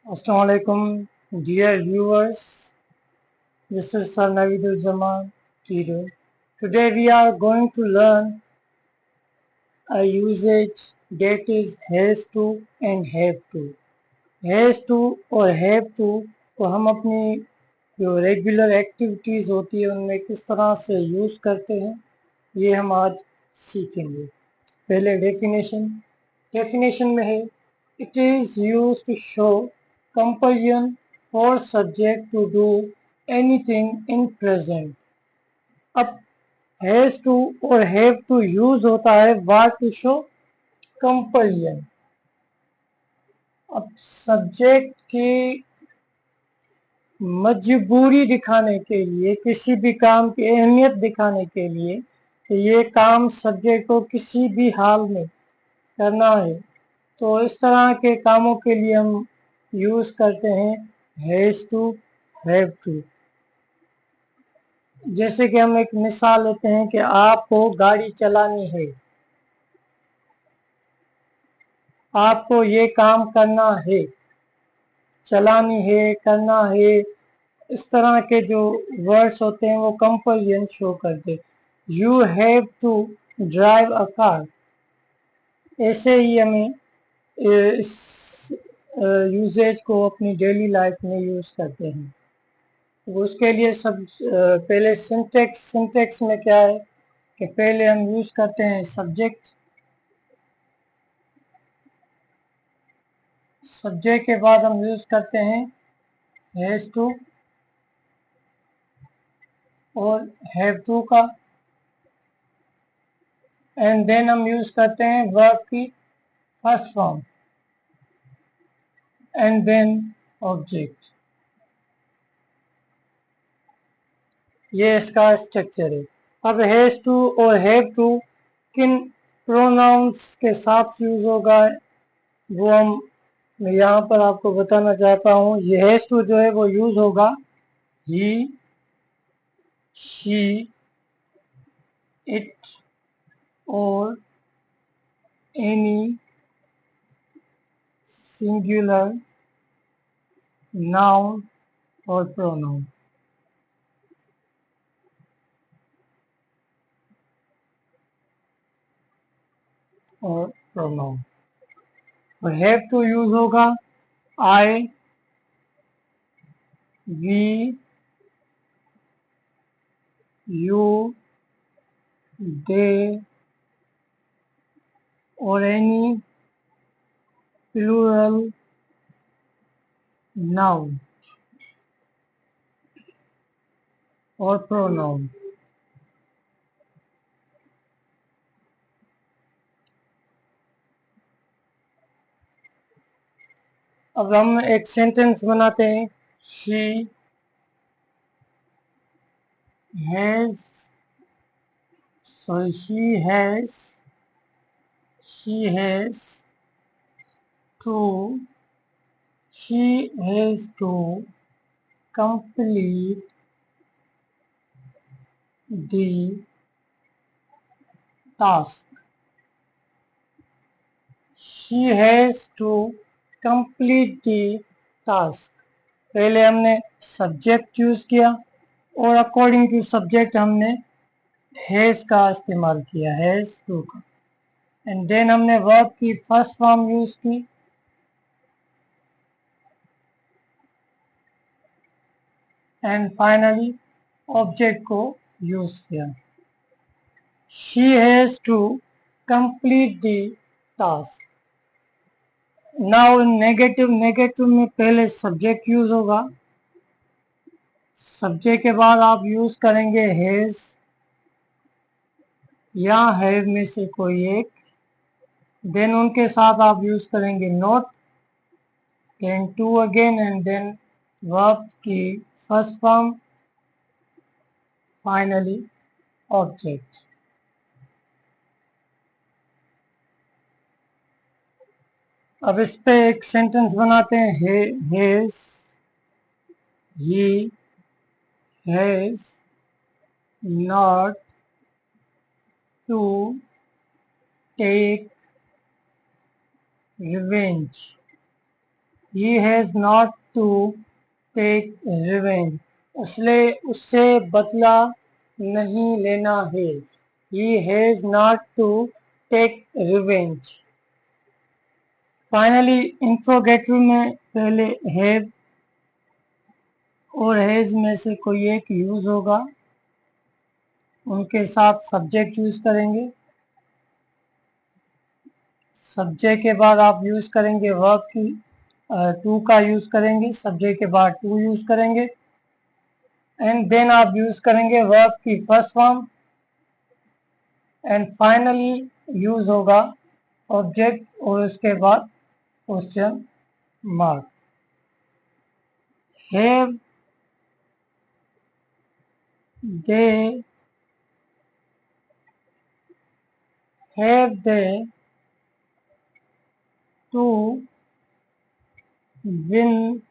Assalamualaikum, dear viewers. This is Sir Navidul Zaman Tiru. Today we are going to learn a usage that is has to and have to. Has to और have to को हम अपनी जो regular activities होती है उनमें किस तरह से यूज करते हैं ये हम आज सीखेंगे। पहले डेफिनेशन में है it is use to show compulsion for subject to do anything in present. अब हैज टू और हैव टू यूज होता है वाट टू शो कंपल्जन। अब सब्जेक्ट की मजबूरी दिखाने के लिए, किसी भी काम की अहमियत दिखाने के लिए कि ये काम सब्जेक्ट को किसी भी हाल में करना है, तो इस तरह के कामों के लिए हम यूज करते हैं हैज टू, हैव टू। जैसे कि हम एक मिसाल लेते हैं कि आपको गाड़ी चलानी है, आपको ये काम करना है, चलानी है, करना है, इस तरह के जो वर्ड्स होते हैं वो कंपल्जन शो करते। You have to drive a car, ऐसे ही हमें इस यूजेज को अपनी डेली लाइफ में यूज करते हैं। उसके लिए सब पहले सिंटेक्स में क्या है कि पहले हम यूज करते हैं सब्जेक्ट के बाद हम यूज करते हैं हैज टू और हैव टू का, एंड देन हम यूज करते हैं वर्ब की first form and then object. ये इसका स्ट्रक्चर है। अब हैज टू और हैव टू किन प्रोनाउंस के साथ यूज होगा वो मैं यहाँ पर आपको बताना चाहता हूँ। ये हैज टू जो है वो यूज होगा ही, शी, इट और एनी सिंगुलर नाउन और प्रोनाउन। और प्रोनाउन और हैव टू यूज होगा आई, वी, यू, दे और एनी प्लूरल नाउन और प्रोनाउन। अब हम एक सेंटेंस बनाते हैं। She has, sorry she has to, she has to complete the task. She has to complete the task. पहले हमने सब्जेक्ट यूज किया और अकॉर्डिंग टू सब्जेक्ट हमने हैज का इस्तेमाल किया, हैज टू का, एंड देन हमने वर्ब की फर्स्ट फॉर्म यूज की एंड फाइनली ऑब्जेक्ट को यूज किया। She has to complete the task. Now negative में पहले सब्जेक्ट यूज होगा, सब्जेक्ट के बाद आप यूज करेंगे हैज या हैव में से कोई एक, देन उनके साथ आप यूज करेंगे not, then to again and then verb की फर्स्ट फॉर्म, फाइनली ऑब्जेक्ट। अब इस पे एक सेंटेंस बनाते हैं। Has, he has not to take revenge. He has not to take revenge. उससे बदला नहीं लेना है. He has not to take revenge. Finally interrogative में पहले हैव और हैज में से कोई एक यूज होगा, उनके साथ सब्जेक्ट यूज करेंगे. सब्जेक्ट के बाद आप यूज करेंगे वर्ब की, टू का यूज करेंगे. सब्जेक्ट के बाद टू यूज करेंगे एंड देन आप यूज करेंगे वर्ब की first form and finally use होगा ऑब्जेक्ट और उसके बाद question mark. Have they to win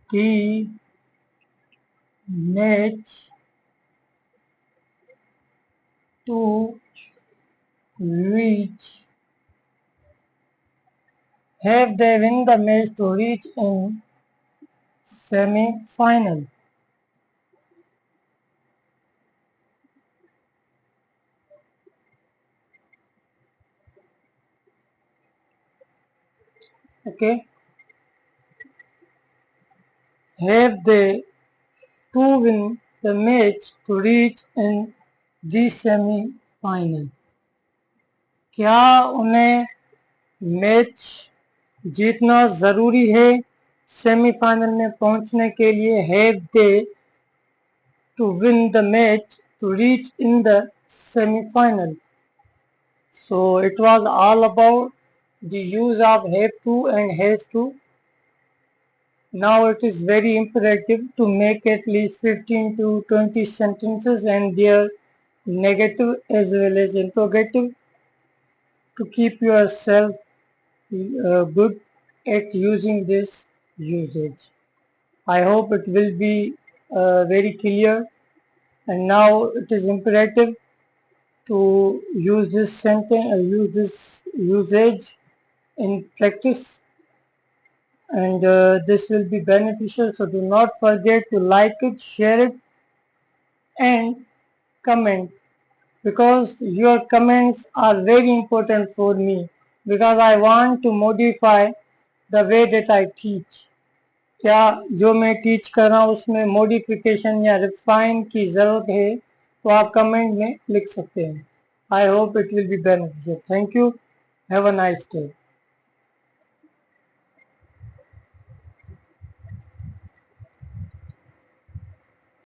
the match to reach have they win the match to reach in semi-final. Okay, have they to win the match to reach in the semi-final. क्या उन्हें match जीतना जरूरी है semifinal में पहुंचने के लिए. Have they to win the match to reach in the semifinal. So it was all about the use of have to and has to. Now it is very imperative to make at least 15 to 20 sentences and their negative as well as interrogative to keep yourself good at using this usage. I hope it will be very clear, and now it is imperative to use this sentence, use this usage in practice, and this will be beneficial. So do not forget to like it, share it, and comment, because your comments are very important for me, because I want to modify the way that I teach. क्या जो मैं teach कर रहा हूँ उसमें modification या refine की ज़रूरत है तो आप कमेंट में लिख सकते हैं. I hope it will be beneficial. Thank you. Have a nice day.